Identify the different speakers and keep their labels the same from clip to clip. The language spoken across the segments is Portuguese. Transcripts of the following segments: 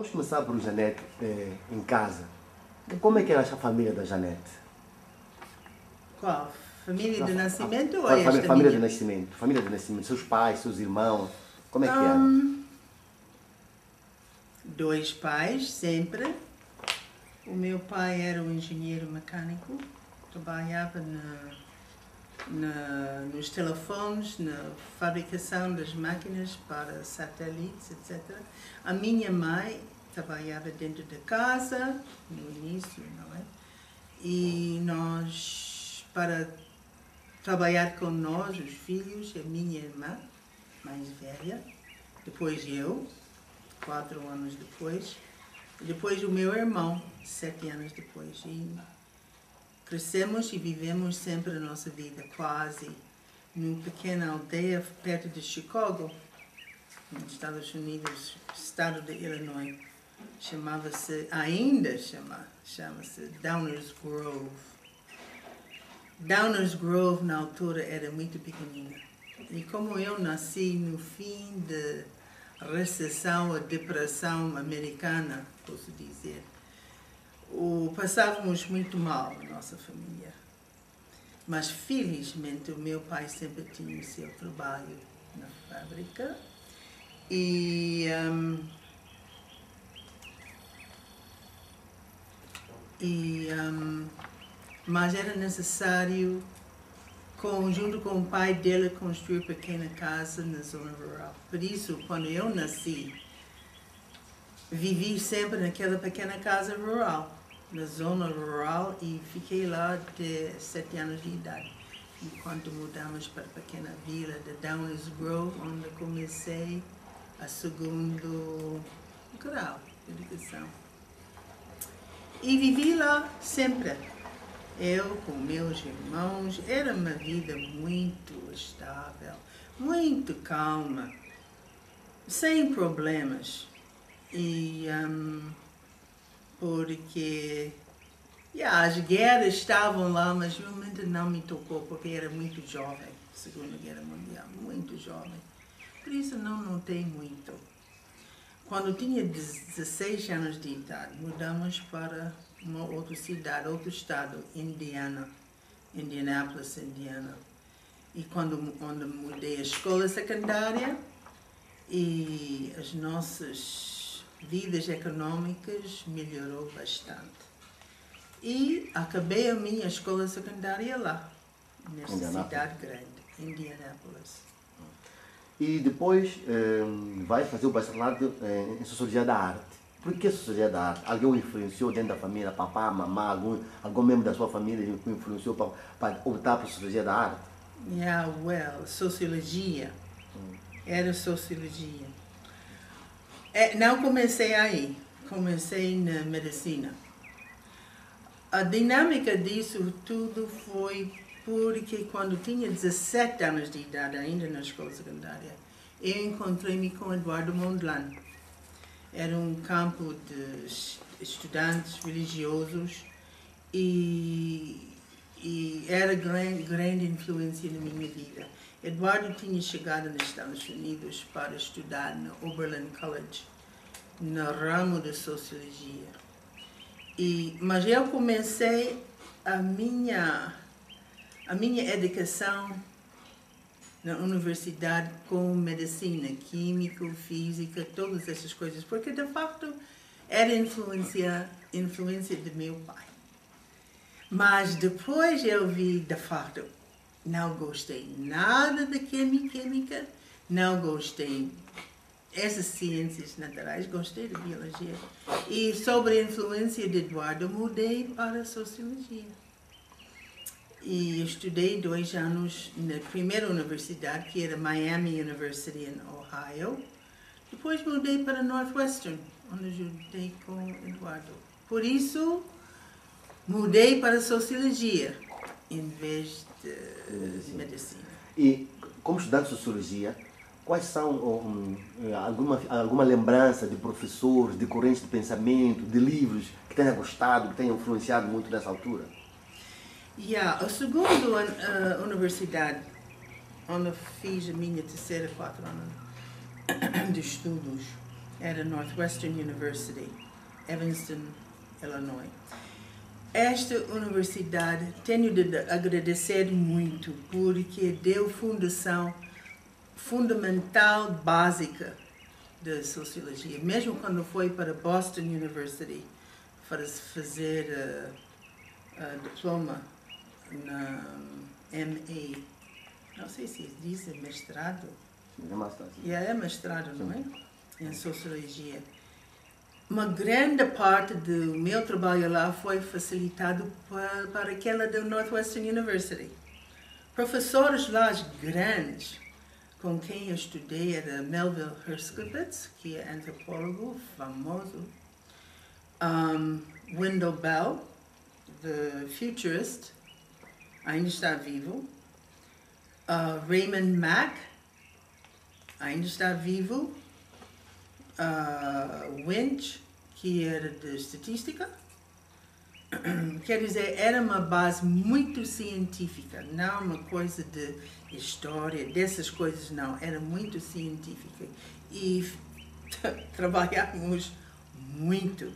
Speaker 1: Vamos começar por Janete em casa. Como é que era a família da Janete?
Speaker 2: Qual? Família de nascimento ou
Speaker 1: família,
Speaker 2: esta
Speaker 1: família
Speaker 2: minha?
Speaker 1: de nascimento. Família de nascimento. Seus pais, seus irmãos. Como é que era?
Speaker 2: 2 pais, sempre. O meu pai era um engenheiro mecânico, trabalhava nos telefones, na fabricação das máquinas para satélites, etc. A minha mãe trabalhava dentro da casa, no início, não é? E nós, para trabalhar com nós, os filhos, a minha irmã, mais velha, depois eu, 4 anos depois, e depois o meu irmão, 7 anos depois. E crescemos e vivemos sempre a nossa vida, quase, numa pequena aldeia perto de Chicago, nos Estados Unidos, estado de Illinois. Ainda chama-se Downers Grove. Downers Grove, na altura, era muito pequenina. E como eu nasci no fim da recessão, a depressão americana, posso dizer, passávamos muito mal, a nossa família. Mas, felizmente, o meu pai sempre tinha o seu trabalho na fábrica. Mas era necessário, junto com o pai dele, construir pequena casa na zona rural. Por isso, quando eu nasci, vivi sempre naquela pequena casa rural, na zona rural, e fiquei lá até 7 anos de idade. Enquanto mudamos para a pequena vila de Downers Grove, onde comecei a segundo grau de educação. E vivi lá sempre. Eu com meus irmãos, era uma vida muito estável, muito calma, sem problemas. E porque as guerras estavam lá, mas realmente não me tocou, porque era muito jovem, Segunda Guerra Mundial, muito jovem. Por isso não notei muito. Quando tinha 16 anos de idade, mudamos para uma outra cidade, outro estado, Indianápolis, Indiana. E onde mudei a escola secundária, e as nossas vidas econômicas melhorou bastante. E acabei a minha escola secundária lá, nesta cidade grande, Indianápolis.
Speaker 1: E depois vai fazer o bacharelado em Sociologia da Arte. Por que Sociologia da Arte? Alguém o influenciou dentro da família, papá, mamá, algum membro da sua família o influenciou para optar por Sociologia da Arte?
Speaker 2: Sociologia. Era Sociologia. Não comecei aí, comecei na Medicina. A dinâmica disso tudo foi porque quando tinha 17 anos de idade, ainda na escola secundária, eu encontrei-me com Eduardo Mondlane. Era um campo de estudantes religiosos e era grande influência na minha vida. Eduardo tinha chegado nos Estados Unidos para estudar no Oberlin College, no ramo de Sociologia. Mas eu comecei a minha educação na universidade com medicina, química, física, todas essas coisas, porque de facto era influência de meu pai. Mas depois eu vi, de facto, não gostei nada de química, não gostei essas ciências naturais, gostei de biologia. E sobre a influência de Eduardo, mudei para a Sociologia. E estudei 2 anos na primeira universidade, que era Miami University, em Ohio. Depois mudei para Northwestern, onde estudei com Eduardo. Por isso, mudei para Sociologia, em vez de Medicina.
Speaker 1: E, como estudante de Sociologia, quais são alguma lembrança de professores, de correntes de pensamento, de livros que tenha gostado, que tenha influenciado muito nessa altura?
Speaker 2: A segunda universidade, onde fiz a minha terceira 4 anos de estudos, era Northwestern University, Evanston, Illinois. Esta universidade tenho de agradecer muito porque deu fundação fundamental, básica da sociologia. Mesmo quando foi para Boston University para fazer diploma na MA, não sei se diz mestrado. É mestrado, não é? Em sociologia. Uma grande parte do meu trabalho lá foi facilitado para aquela da Northwestern University. Professores lá grandes, com quem eu estudei, era Melville Herskovits, que é antropólogo famoso, Wendell Bell, the futurist, ainda está vivo, Raymond Mack, ainda está vivo, Winch, que era de estatística. Quer dizer, era uma base muito científica, não uma coisa de história, dessas coisas não, era muito científica. E trabalhamos muito.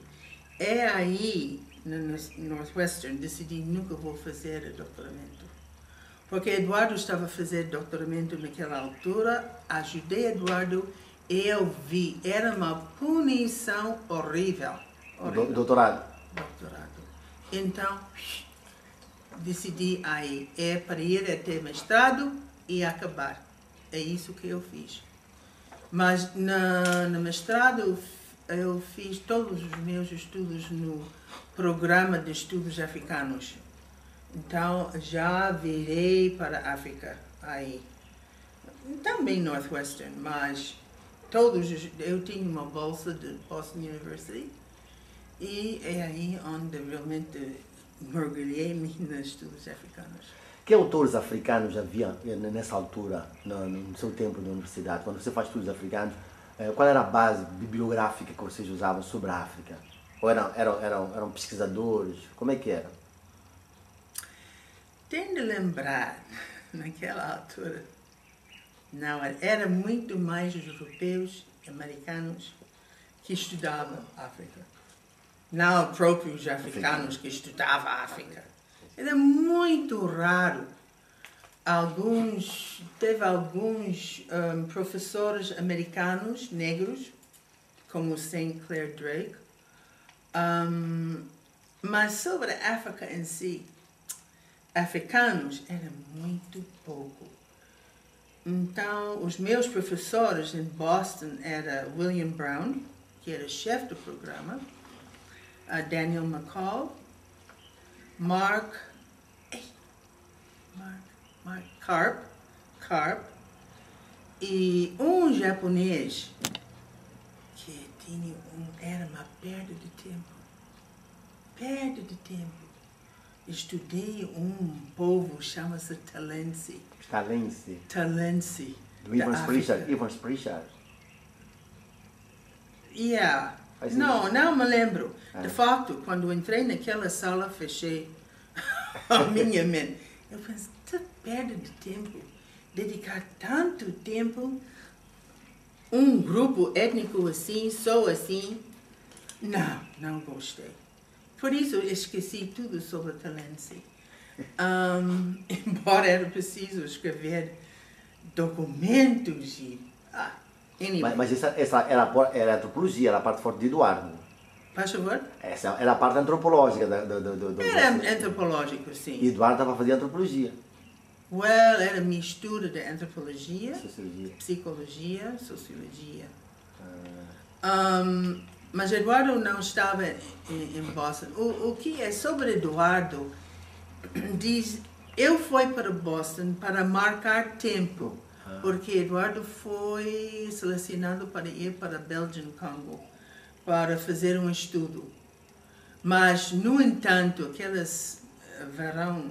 Speaker 2: É aí, no Northwestern, decidi nunca vou fazer doutoramento. Porque Eduardo estava a fazer doutoramento naquela altura, ajudei Eduardo e eu vi, era uma punição horrível.
Speaker 1: Doutorado?
Speaker 2: Doutorado. Então, decidi aí, é para ir até mestrado e acabar. É isso que eu fiz. Mas no mestrado eu fiz todos os meus estudos no programa de estudos africanos. Então já virei para a África aí. Também Northwestern, mas eu tinha uma bolsa de Boston University. E é aí onde realmente mergulhei-me nos estudos africanos.
Speaker 1: Que autores africanos havia nessa altura, no seu tempo na universidade? Quando você faz estudos africanos, qual era a base bibliográfica que vocês usavam sobre a África? Ou eram pesquisadores? Como é que era?
Speaker 2: Tenho de lembrar, naquela altura, não, era muito mais os europeus, americanos, que estudavam a África. Não próprios africanos que estudavam a África. Era muito raro. Teve alguns professores americanos, negros, como St. Clair Drake, mas sobre a África em si, africanos era muito pouco. Então, os meus professores em Boston eram William Brown, que era chefe do programa, Daniel McCall, Mark Karp, e um japonês que era uma perda de tempo. Estudei um povo, chama-se Talensi.
Speaker 1: Do Evans Pritchard.
Speaker 2: Yeah. Não me lembro. De facto, quando entrei naquela sala, fechei a minha mente. Eu pensei, que perda de tempo. Dedicar tanto tempo um grupo étnico assim, só assim. Não gostei. Por isso, eu esqueci tudo sobre Talensi. Embora era preciso escrever documentos e... Anyway.
Speaker 1: Mas essa era a antropologia, era a parte forte de Eduardo.
Speaker 2: Faz favor?
Speaker 1: Essa era a parte antropológica
Speaker 2: Era antropológico, sim.
Speaker 1: E Eduardo estava a fazer antropologia.
Speaker 2: Era mistura de antropologia,
Speaker 1: Sociologia.
Speaker 2: psicologia, sociologia. Mas Eduardo não estava em Boston. O que é sobre Eduardo diz, eu fui para Boston para marcar tempo. Porque Eduardo foi selecionado para ir para Belgian Congo para fazer um estudo. Mas, no entanto, aqueles verão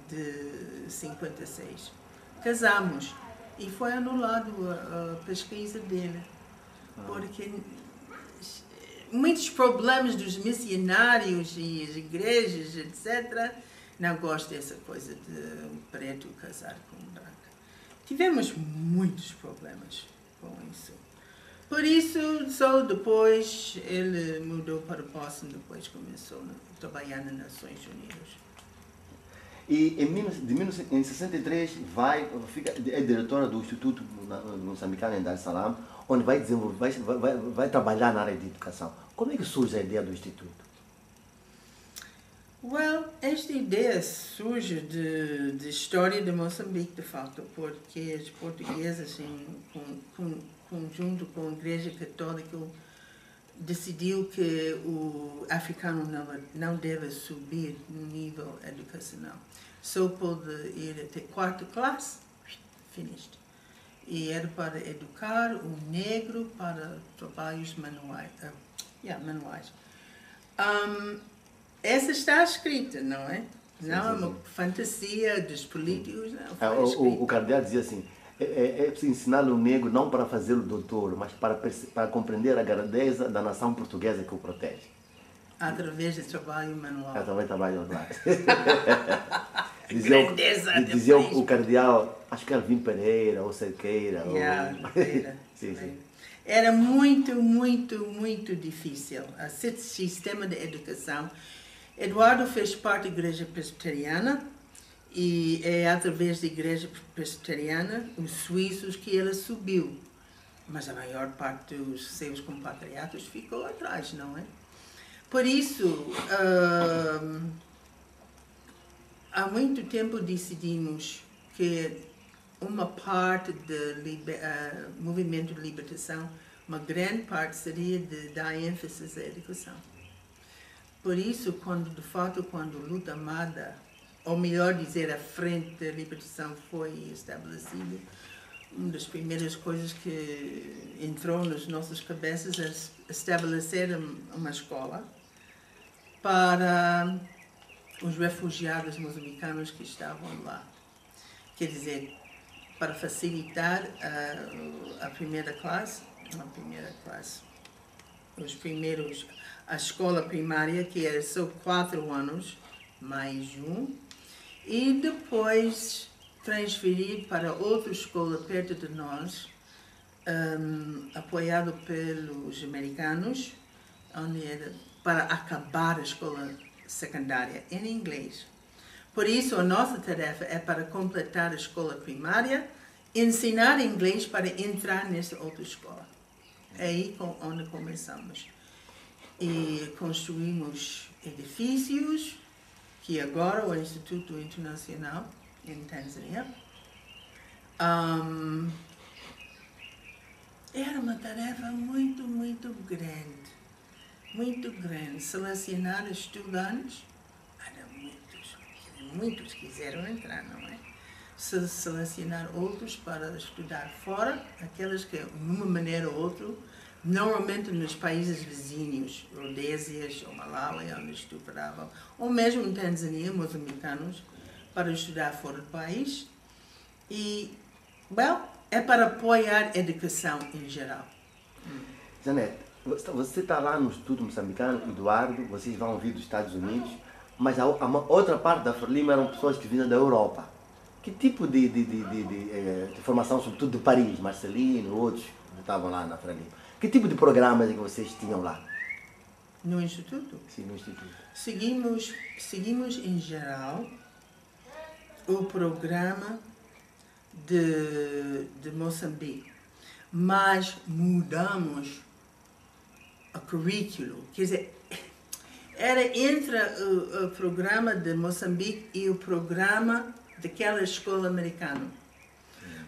Speaker 2: de 56, casamos e foi anulado a pesquisa dele. Porque muitos problemas dos missionários e as igrejas, etc., não gosto dessa coisa de um preto casar com um branco. Tivemos muitos problemas com isso. Por isso, só depois ele mudou para Boston, depois começou a trabalhar nas Nações Unidas.
Speaker 1: E em 1963 é diretora do Instituto Moçambicano em Dar es Salaam, onde vai desenvolver, vai trabalhar na área de educação. Como é que surge a ideia do Instituto?
Speaker 2: Well, esta ideia surge de história de Moçambique, de fato, porque os portugueses, conjunto com a Igreja Católica, decidiu que o africano não deve subir no nível educacional. Só pode ir até quarta classe, finished. E era para educar o negro para trabalhos manuais. Essa está escrita, não é? Não é uma fantasia dos políticos, não.
Speaker 1: O cardeal dizia assim, é preciso ensinar o negro não para fazê-lo doutor, mas para compreender a grandeza da nação portuguesa que o protege.
Speaker 2: Através do trabalho manual.
Speaker 1: Através do trabalho manual.
Speaker 2: Dizia
Speaker 1: o cardeal, acho que era Vim Pereira ou Cerqueira.
Speaker 2: Pereira.
Speaker 1: Sim.
Speaker 2: Era muito, muito, muito difícil. Esse sistema de educação. Eduardo fez parte da Igreja Presbiteriana e é através da Igreja Presbiteriana, os suíços, que ele subiu. Mas a maior parte dos seus compatriotas ficou atrás, não é? Por isso, há muito tempo decidimos que uma parte do movimento de libertação, uma grande parte seria de dar ênfase à educação. Por isso, quando a luta armada, ou melhor dizer, a frente da libertação foi estabelecida, uma das primeiras coisas que entrou nas nossas cabeças é estabelecer uma escola para os refugiados moçambicanos que estavam lá. Quer dizer, para facilitar a primeira classe, a escola primária, que era só 4 anos, mais um, e depois transferir para outra escola perto de nós, apoiado pelos americanos, onde era para acabar a escola secundária em inglês. Por isso, a nossa tarefa é para completar a escola primária, ensinar inglês para entrar nessa outra escola. É aí onde começamos. E construímos edifícios, que agora o Instituto Internacional em Tanzânia. Era uma tarefa muito, muito grande. Muito grande. Selecionar estudantes, muitos quiseram entrar, não é? Selecionar outros para estudar fora, aqueles que, de uma maneira ou outra, normalmente nos países vizinhos, Rodésias ou Malawi, onde estudavam, ou mesmo em Tanzânia, moçambicanos, para estudar fora do país. E, é para apoiar a educação em geral.
Speaker 1: Janete, você está lá no Instituto Moçambicano, Eduardo, vocês vão vir dos Estados Unidos, mas a outra parte da Frelimo eram pessoas que vinham da Europa. Que tipo de formação, sobretudo de Paris, Marcelino, outros que estavam lá na Frelimo? Que tipo de programas é que vocês tinham lá?
Speaker 2: No Instituto?
Speaker 1: Sim, no Instituto.
Speaker 2: Seguimos em geral o programa de Moçambique, mas mudamos o currículo. Quer dizer, era entre o programa de Moçambique e o programa daquela escola americana.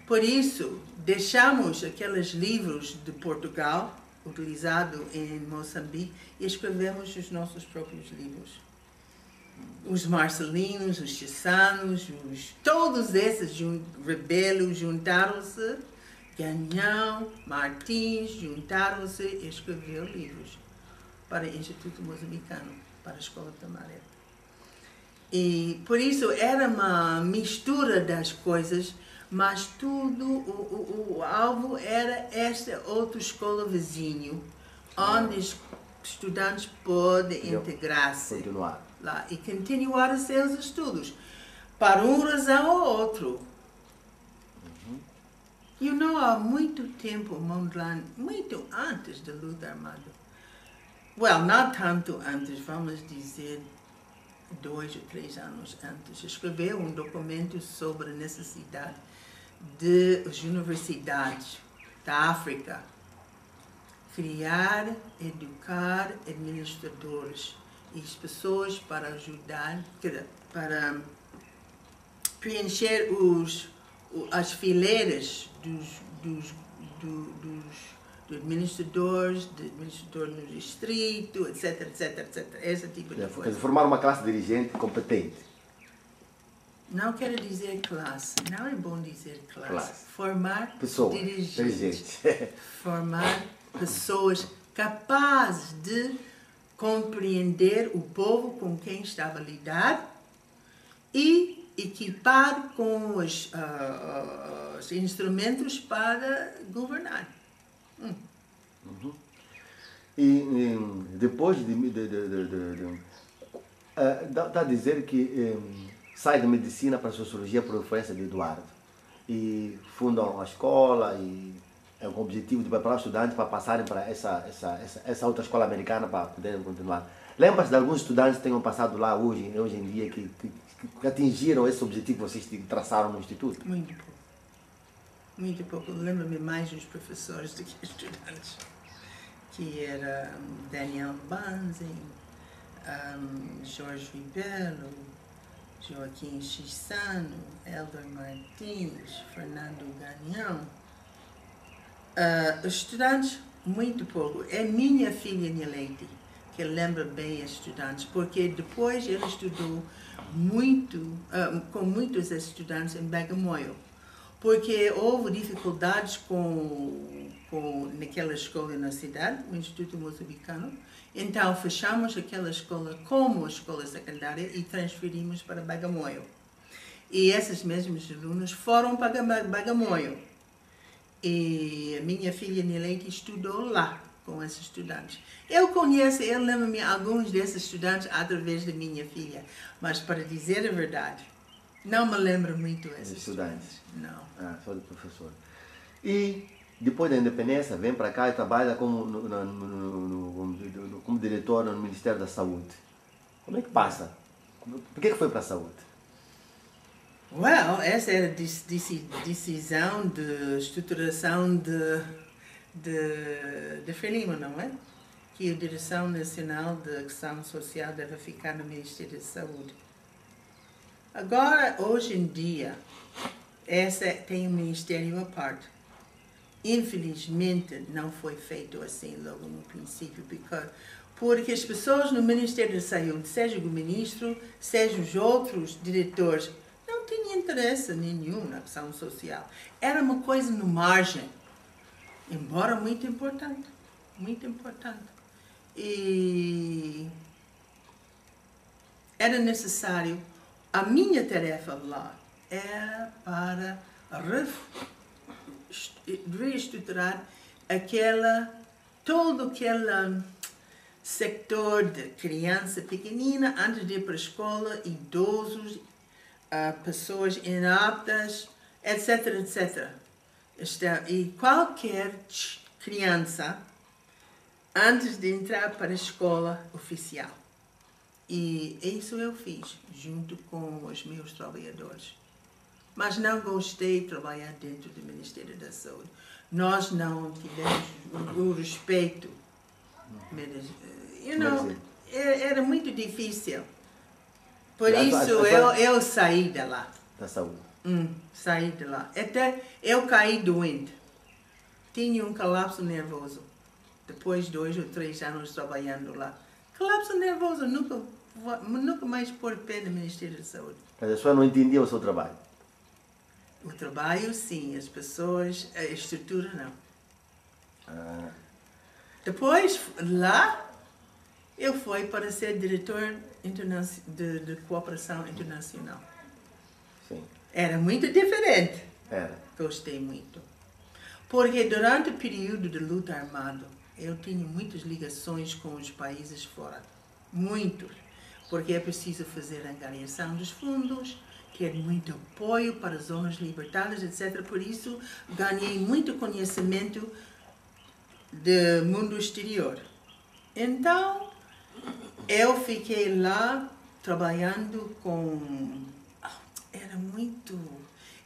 Speaker 2: Por isso, deixamos aqueles livros de Portugal, utilizado em Moçambique, e escrevemos os nossos próprios livros. Os Marcelinos, os Chessanos, todos esses rebelos juntaram-se, Ganhão, Martins, juntaram-se e escreveram livros para o Instituto Moçambicano, para a escola primária. E por isso era uma mistura das coisas, mas tudo, o alvo era esta outra escola vizinho, onde os estudantes podem integrar-se lá e continuar os seus estudos, para uma razão ou outra. Há muito tempo, Mondlane, muito antes da luta armada. Não tanto antes, vamos dizer 2 ou 3 anos antes, escreveu um documento sobre a necessidade das universidades da África criar, educar administradores e as pessoas para ajudar, para preencher as fileiras dos administradores, do administrador no distrito, etc, etc, etc. Esse tipo de coisa.
Speaker 1: Formar uma classe dirigente competente.
Speaker 2: Não quero dizer classe, não é bom dizer classe. Formar
Speaker 1: pessoas
Speaker 2: dirigentes. Formar pessoas capazes de compreender o povo com quem estava a lidar e equipar com os instrumentos para governar.
Speaker 1: E depois dá a dizer que sai da medicina para a sociologia por influência de Eduardo e fundam a escola e é o objetivo de preparar os estudantes para passarem para essa outra escola americana para poderem continuar. Lembra-se de alguns estudantes que tenham passado lá hoje em dia que atingiram esse objetivo que vocês traçaram no Instituto?
Speaker 2: Muito pouco. Muito pouco. Lembro-me mais dos professores do que estudantes. Que era Daniel Banzin, Jorge Ribeiro, Joaquim Chissano, Elder Martins, Fernando Gagnon. Os estudantes, muito pouco. É minha filha Nileite que lembra bem os estudantes, porque depois ele estudou muito, com muitos estudantes em Bagamoyo, porque houve dificuldades naquela escola na cidade, o Instituto Moçambicano. Então fechamos aquela escola como escola secundária e transferimos para Bagamoyo. E esses mesmos alunos foram para Bagamoyo. E a minha filha Nileite estudou lá com esses estudantes. Eu lembro-me alguns desses estudantes através da minha filha, mas para dizer a verdade, não me lembro muito desses estudantes. Não.
Speaker 1: Só de professor. E depois da independência, vem para cá e trabalha como diretor no Ministério da Saúde. Como é que passa? Por que foi para a saúde?
Speaker 2: Essa era a decisão de estruturação de Frelimo, não é? Que a Direção Nacional de Ação Social deve ficar no Ministério da Saúde. Agora, hoje em dia, essa tem um ministério à parte. Infelizmente, não foi feito assim logo no princípio, porque as pessoas no Ministério da Saúde, seja o ministro, seja os outros diretores, não tinham interesse nenhum na ação social. Era uma coisa no margem, embora muito importante, muito importante. E era necessário, a minha tarefa lá era para reestruturar todo aquele sector de criança pequenina antes de ir para a escola, idosos, pessoas inaptas, etc, etc. E qualquer criança antes de entrar para a escola oficial. E isso eu fiz, junto com os meus trabalhadores. Mas não gostei de trabalhar dentro do Ministério da Saúde. Nós não tivemos o respeito. Era muito difícil. Por isso eu saí de lá.
Speaker 1: Da saúde?
Speaker 2: Saí de lá. Até eu caí doente. Tinha um colapso nervoso. Depois de 2 ou 3 anos trabalhando lá. Colapso nervoso, nunca mais pôr pé no Ministério da Saúde.
Speaker 1: Mas a pessoa não entendia o seu trabalho?
Speaker 2: O trabalho, sim. As pessoas, a estrutura, não. Depois, lá, eu fui para ser diretor de cooperação internacional.
Speaker 1: Sim.
Speaker 2: Era muito diferente.
Speaker 1: Era.
Speaker 2: Gostei muito. Porque durante o período de luta armada, eu tinha muitas ligações com os países fora. Muitos. Porque é preciso fazer a angariação dos fundos, ter muito apoio para zonas libertadas, etc. Por isso, ganhei muito conhecimento do mundo exterior. Então, eu fiquei lá trabalhando com...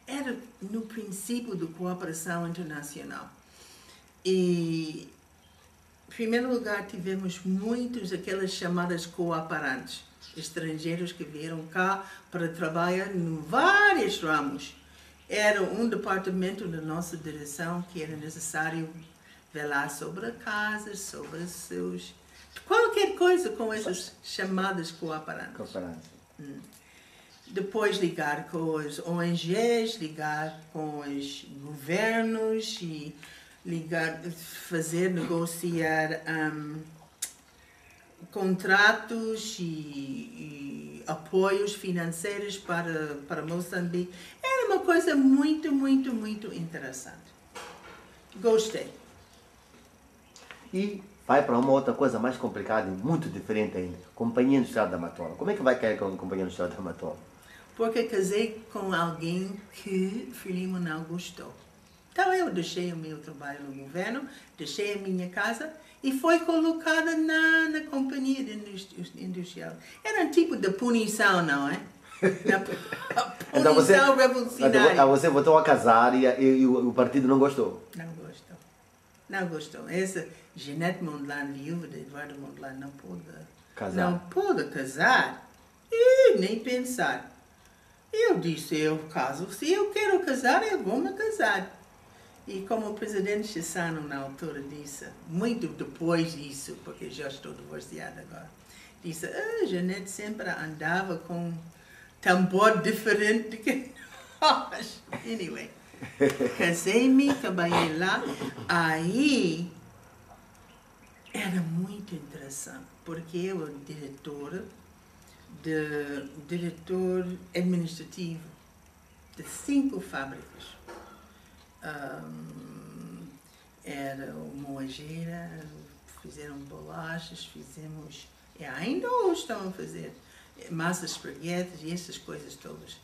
Speaker 2: Era no princípio da cooperação internacional. E, em primeiro lugar, tivemos muitos aquelas chamadas cooperantes, estrangeiros que vieram cá para trabalhar em vários ramos. Era um departamento da nossa direção que era necessário velar sobre a casa, sobre os seus... qualquer coisa com essas chamadas cooperantes. Depois ligar com as ONGs, ligar com os governos e negociar contratos e apoios financeiros para Moçambique. Era uma coisa muito, muito, muito interessante. Gostei.
Speaker 1: E vai para uma outra coisa mais complicada e muito diferente ainda. Companhia Industrial da Matola. Como é que vai cair com a Companhia Industrial da Matola?
Speaker 2: Porque casei com alguém que Frelimo não gostou. Então eu deixei o meu trabalho no governo, deixei a minha casa e foi colocada na companhia industrial. Era um tipo de punição, não é?
Speaker 1: Então
Speaker 2: Punição revolucionária.
Speaker 1: Você voltou a casar e o partido não gostou?
Speaker 2: Não gostou. Não gostou. Essa Jeanette Mondlane, viúva de Eduardo Mondlane, não pôde casar. Não pôde casar. E nem pensar. Eu disse, eu caso. Se eu quero casar, eu vou me casar. E como o presidente Chissano, na altura, disse, muito depois disso, porque já estou divorciada agora, disse, Jeanette sempre andava com tambor diferente do que nós. Anyway, casei-me, trabalhei lá. Aí, era muito interessante, porque eu era diretor administrativo de 5 fábricas. Era moageira, fizeram bolachas, ainda hoje estão a fazer massas esparguetes e essas coisas todas.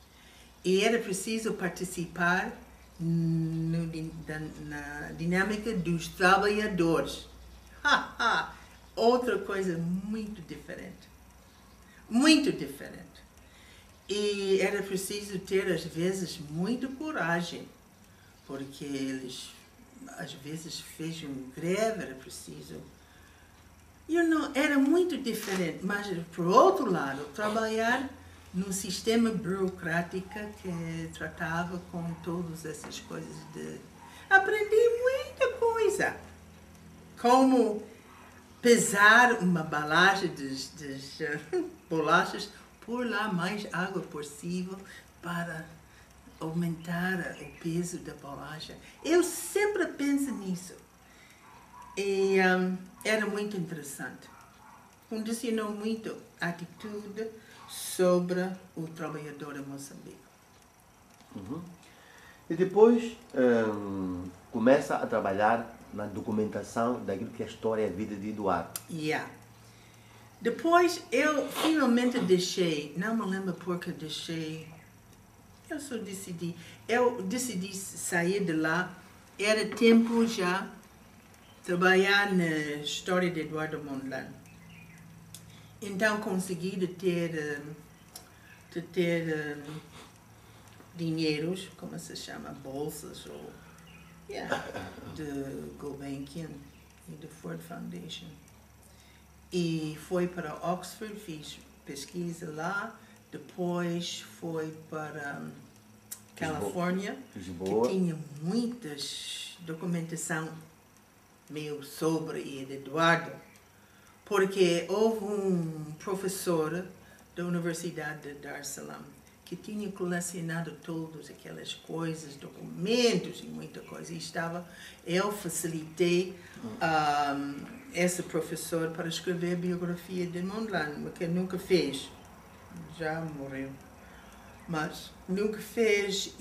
Speaker 2: E era preciso participar na dinâmica dos trabalhadores. Outra coisa muito diferente. Muito diferente. E era preciso ter, às vezes, muita coragem, porque eles, às vezes, faziam greve, era preciso... era muito diferente, mas, por outro lado, trabalhar num sistema burocrático que tratava com todas essas coisas Aprendi muita coisa, como pesar uma balagem de bolachas, pôr lá mais água possível para aumentar o peso da bolacha. Eu sempre penso nisso. E era muito interessante. Condicionou muito a atitude sobre o trabalhador em Moçambique.
Speaker 1: E depois começa a trabalhar na documentação daquilo que é a história e a vida de Eduardo.
Speaker 2: Depois eu finalmente deixei, não me lembro porque deixei, eu decidi sair de lá, era tempo já trabalhar na história de Eduardo Mondlane. Então consegui ter dinheiros, como se chama, bolsas, de Gulbenkian e da Ford Foundation. E foi para Oxford, fiz pesquisa lá, depois foi para Califórnia,
Speaker 1: Lisboa,
Speaker 2: que tinha muitas documentação meu sobre Eduardo, porque houve um professor da Universidade de Dar es Salaam que tinha colecionado todas aquelas coisas, documentos e muita coisa, e eu facilitei esse professor para escrever a biografia de Mondlane, que nunca fez, já morreu, mas nunca fez,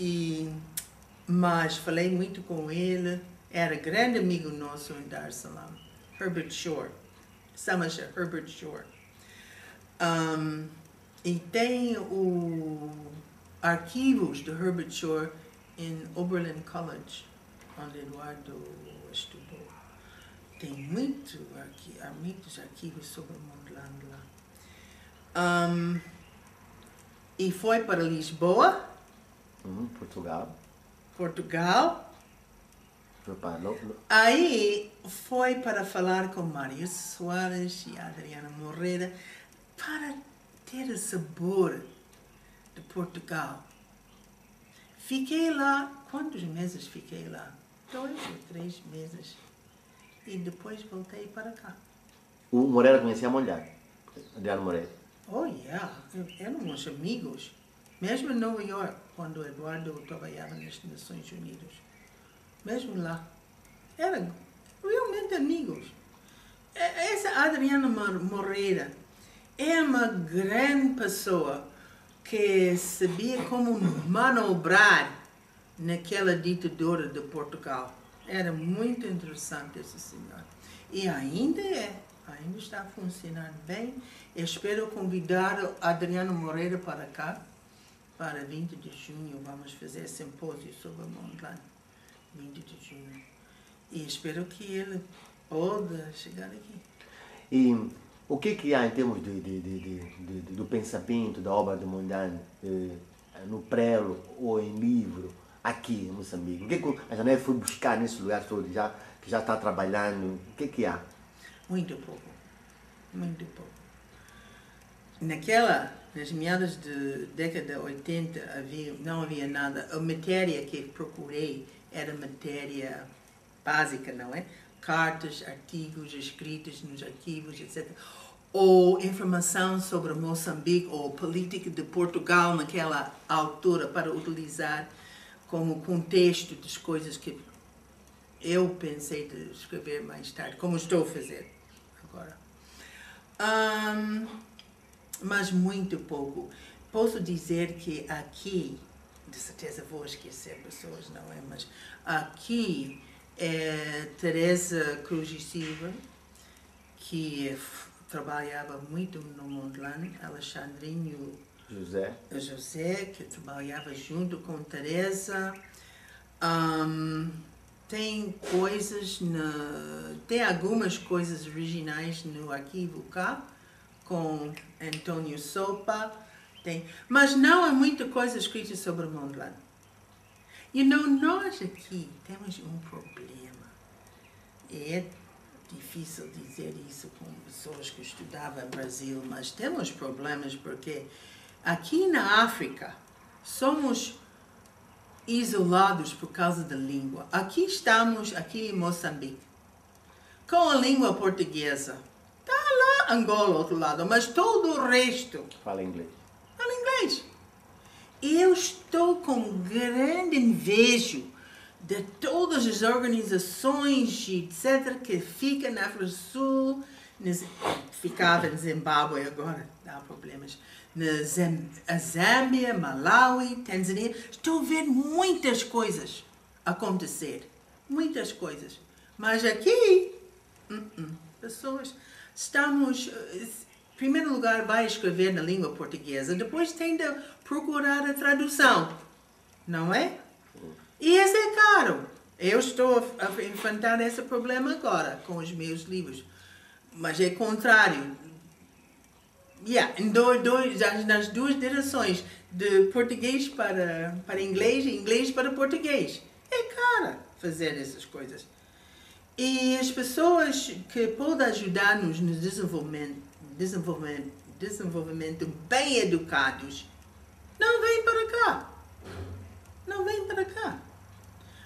Speaker 2: mas falei muito com ele, era grande amigo nosso em Dar es Salaam, Herbert Shore, chama-se Herbert Shore. E tem arquivos de Herbert Shore em Oberlin College, onde Eduardo estudou. Tem muitos arquivos sobre Mondlane lá. E foi para Lisboa, Portugal.
Speaker 1: Foi para
Speaker 2: Aí foi para falar com Mário Soares e Adriana Moreira para ter o sabor de Portugal. Fiquei lá, quantos meses fiquei lá? 2 ou 3 meses. E depois voltei para cá.
Speaker 1: O Moreira conhecia a mulher, Adriano Moreira.
Speaker 2: Oh, yeah. Éramos amigos. Mesmo em Nova York, quando Eduardo trabalhava nas Nações Unidas. Mesmo lá. Eram realmente amigos. Essa Adriana Moreira é uma grande pessoa que sabia como manobrar naquela ditadura de Portugal. Era muito interessante essa senhora. E ainda está funcionando bem. Eu espero convidar a Adriano Moreira para cá. Para 20 de junho vamos fazer simpósio sobre Mondlane. 20 de junho. E espero que ele possa chegar aqui.
Speaker 1: E o que há em termos do pensamento, da obra de Mondlane, no prelo ou em livro, aqui em Moçambique? O que a Janete foi buscar nesse lugar todo, que já está trabalhando? O que há?
Speaker 2: Muito pouco. Muito pouco. Nas meados da década de 80, não havia nada. A matéria que procurei era matéria básica, não é? Cartas, artigos escritos nos arquivos, etc. Ou informação sobre Moçambique ou política de Portugal naquela altura para utilizar como contexto das coisas que eu pensei de escrever mais tarde, como estou a fazer agora. Mas muito pouco. Posso dizer que aqui, de certeza vou esquecer pessoas, não é? Mas aqui é Teresa Cruz e Silva, que trabalhava muito no Mondlane, Alexandrinho José, que trabalhava junto com Teresa. Tem algumas coisas originais no arquivo cá, com Antônio Sopa, mas não há muita coisa escrita sobre Mondlane. Nós aqui temos um problema. É difícil dizer isso com pessoas que estudavam no Brasil, mas temos problemas porque aqui na África somos isolados por causa da língua. Aqui em Moçambique, com a língua portuguesa. Está lá Angola, outro lado, mas todo o resto
Speaker 1: fala inglês.
Speaker 2: Fala inglês. E eu estou com grande inveja de todas as organizações, etc., que ficam na África do Sul, ficava em Zimbábue agora, dá problemas, na Zâmbia, Malawi, Tanzânia. Estou a ver muitas coisas acontecer, muitas coisas. Mas aqui, pessoas, estamos, em primeiro lugar, vai escrever na língua portuguesa, depois tem de procurar a tradução, não é? E isso é caro. Eu estou a enfrentar esse problema agora com os meus livros. Mas é contrário. Nas duas direções, de português para inglês e inglês para português. É caro fazer essas coisas. E as pessoas que podem ajudar-nos no desenvolvimento bem educados, não vêm para cá. Não vêm para cá.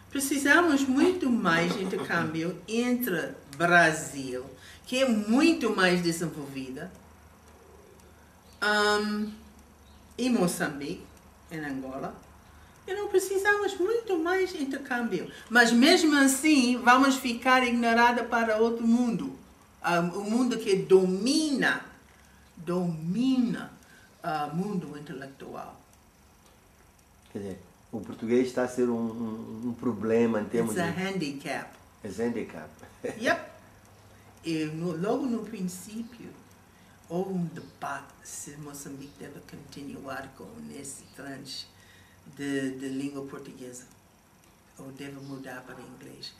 Speaker 2: Precisamos muito mais intercâmbio entre Brasil, que é muito mais desenvolvida, e Moçambique, em Angola. E não precisamos muito mais intercâmbio. Mas mesmo assim, vamos ficar ignorados para outro mundo. O mundo que domina o mundo intelectual.
Speaker 1: Quer dizer, o português está a ser um problema em termos
Speaker 2: de... It's a handicap.
Speaker 1: It's a handicap.
Speaker 2: Yep. E logo no princípio, houve um debate se Moçambique deve continuar com esse tranche de língua portuguesa. Ou devo mudar para inglês?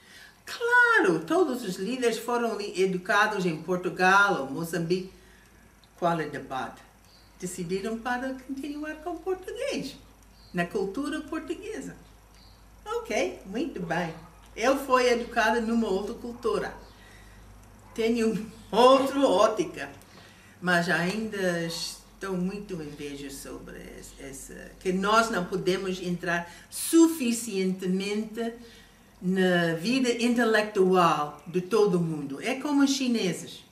Speaker 2: Claro, todos os líderes foram educados em Portugal ou Moçambique. Qual é o debate? Decidiram para continuar com português, na cultura portuguesa. Ok, muito bem. Eu fui educada numa outra cultura. Tenho outra ótica, mas ainda estou muito invejosa sobre essa, que nós não podemos entrar suficientemente na vida intelectual de todo mundo. É como os chineses.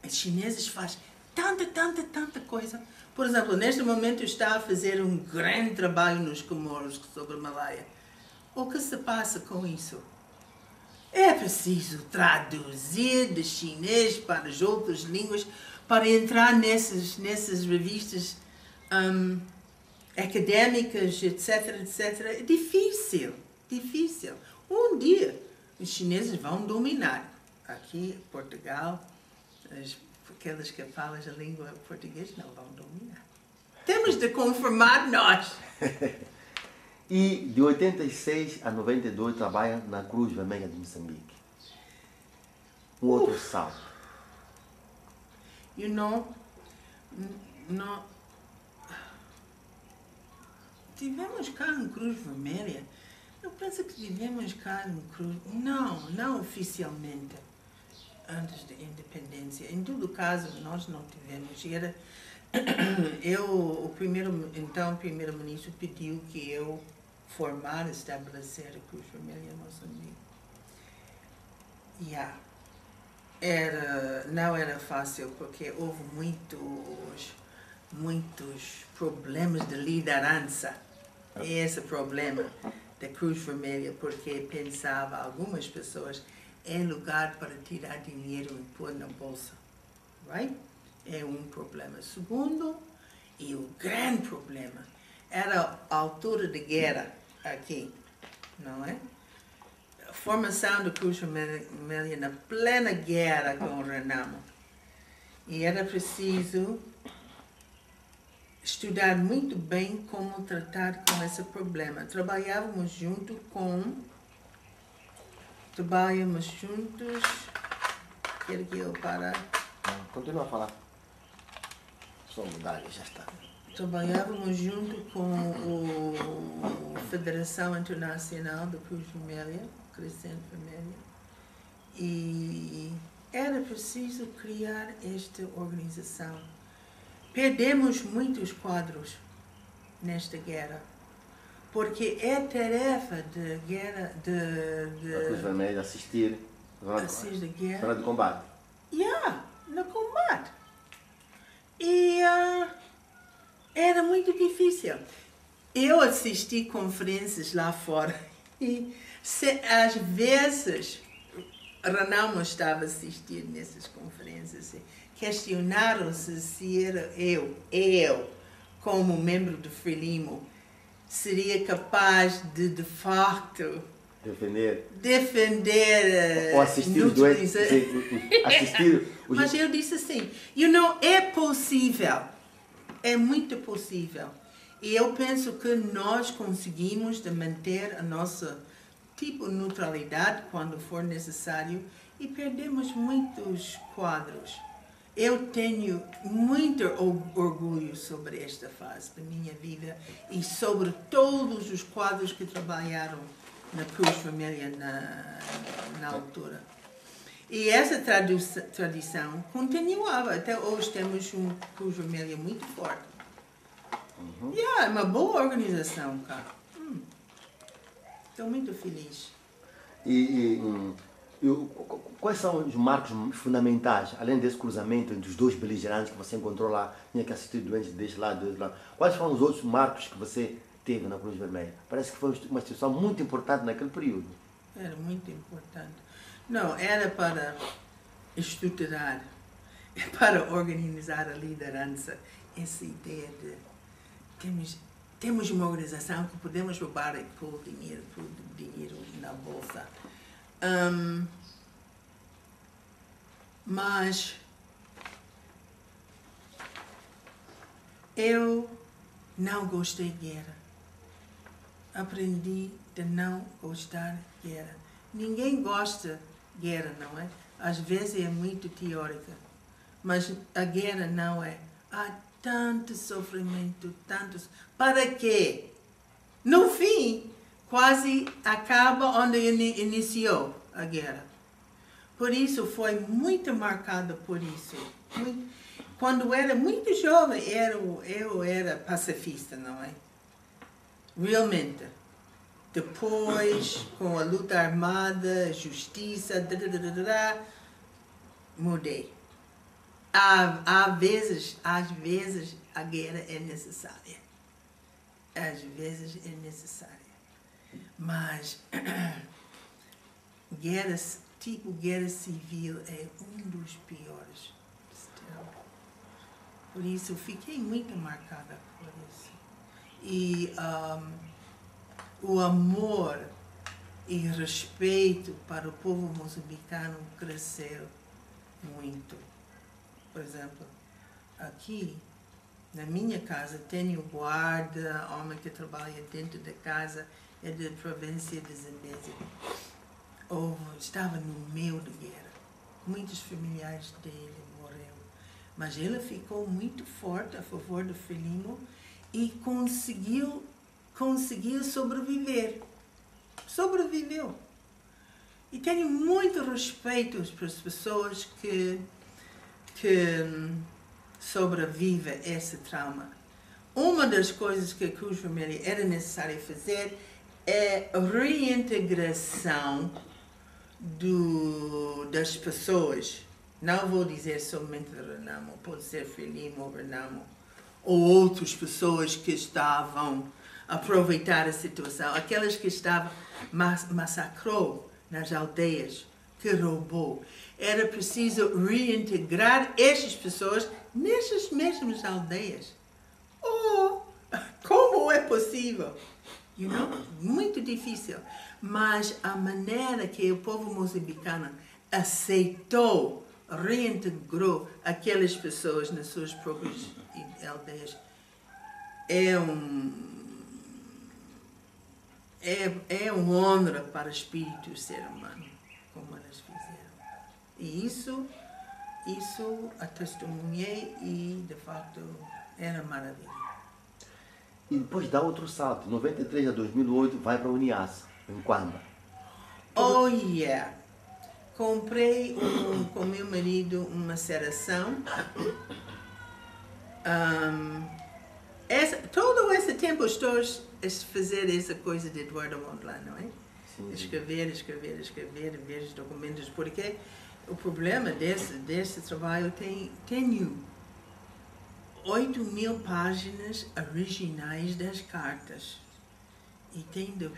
Speaker 2: Os chineses fazem tanta coisa. Por exemplo, neste momento está a fazer um grande trabalho nos Comoros sobre a Malaya. O que se passa com isso? É preciso traduzir de chinês para as outras línguas para entrar nessas revistas académicas, etc. É difícil. Um dia os chineses vão dominar. Aqui, Portugal, aqueles que falam a língua portuguesa não vão dominar. Temos de conformar nós.
Speaker 1: E de 86 a 92 trabalha na Cruz Vermelha de Moçambique. Um outro salto.
Speaker 2: You know, não. Tivemos cá em Cruz Vermelha. Eu penso que tivemos cá em Cruz... Não oficialmente. Antes da independência. Em todo caso, nós não tivemos. Era... o primeiro-ministro pediu que eu estabelecer a Cruz Vermelha em Moçambique. Não era fácil, porque houve muitos problemas de liderança. Esse problema da Cruz Vermelha, porque pensava algumas pessoas em lugar para tirar dinheiro e pôr na bolsa. Right? É um problema. Segundo, e o grande problema, era a altura de guerra aqui, não é? A formação da Cruz Vermelha na plena guerra com o Renamo. E era preciso estudar muito bem como tratar com esse problema. Trabalhamos juntos. Quero que eu parar.
Speaker 1: Continua a falar. Só mudar e já está.
Speaker 2: Trabalhávamos junto com a Federação Internacional da Cruz Vermelha, Crescente Vermelha, e era preciso criar esta organização. Perdemos muitos quadros nesta guerra, porque é tarefa de guerra
Speaker 1: A Cruz Vermelha assistir
Speaker 2: a guerra.
Speaker 1: Zona de combate.
Speaker 2: No combate. E era muito difícil. Eu assisti conferências lá fora e às vezes Renamo estava a assistir nessas conferências. Questionaram-se se era eu, como membro do Frelimo, seria capaz de facto
Speaker 1: defender
Speaker 2: ou
Speaker 1: assistir os doentes,
Speaker 2: Mas eu disse assim, é possível, é muito possível. E eu penso que nós conseguimos de manter a nossa neutralidade quando for necessário e perdemos muitos quadros. Eu tenho muito orgulho sobre esta fase da minha vida e sobre todos os quadros que trabalharam na Cruz Vermelha na altura. E essa tradição continuava. Até hoje temos uma Cruz Vermelha muito forte. É uma boa organização, cara. Estou muito feliz.
Speaker 1: Quais são os marcos fundamentais, além desse cruzamento entre os dois beligerantes que você encontrou lá, tinha que assistir doentes deste lado, desse lado? Quais foram os outros marcos que você teve na Cruz Vermelha? Parece que foi uma instituição muito importante naquele período.
Speaker 2: Era muito importante. Não, era para estruturar, para organizar a liderança. Essa ideia de temos uma organização que podemos roubar e pôr dinheiro na bolsa. Mas eu não gostei de guerra. aprendi a não gostar de guerra. Ninguém gosta de guerra, não é? Às vezes é muito teórica, mas a guerra não é. Há tanto sofrimento, tantos. Para quê? No fim, quase acaba onde iniciou a guerra. Por isso, foi muito marcada por isso. Quando era muito jovem, eu era pacifista, não é? Realmente. Depois, com a luta armada, justiça, mudei. Às vezes, a guerra é necessária. Às vezes é necessária. Mas, tipo guerra civil é um dos piores. Por isso, fiquei muito marcada por isso. E o amor e respeito para o povo moçambicano cresceu muito. Por exemplo, aqui na minha casa tenho guarda, homem que trabalha dentro da casa, é da província de Zambésia. Estava no meio da guerra. Muitos familiares dele morreram. Mas ele ficou muito forte a favor do Frelimo e conseguiu sobreviver. Sobreviveu. E tenho muito respeito para as pessoas que sobrevivem a esse trauma. Uma das coisas que a Cruz Vermelha era necessária fazer é a reintegração das pessoas. Não vou dizer somente de Renamo, pode ser Frelimo ou Renamo, ou outras pessoas que estavam a aproveitar a situação, aquelas que estavam massacrou nas aldeias, que roubou. Era preciso reintegrar essas pessoas nessas mesmas aldeias. Como é possível? Muito difícil. Mas a maneira que o povo moçambicano aceitou, reintegrou aquelas pessoas nas suas próprias aldeias é uma honra para o espírito do ser humano, como elas fizeram. E isso a testemunhei e, de facto, era maravilha.
Speaker 1: E depois dá outro salto, 93 a 2008, vai para a Uniasa, em Quamba.
Speaker 2: Oh, yeah! Comprei com meu marido uma seração. Todo esse tempo estou a fazer essa coisa de Eduardo Mondlane, não é?
Speaker 1: Sim.
Speaker 2: Escrever, ver os documentos, porque o problema desse trabalho tenho 8.000 páginas originais das cartas e tenho de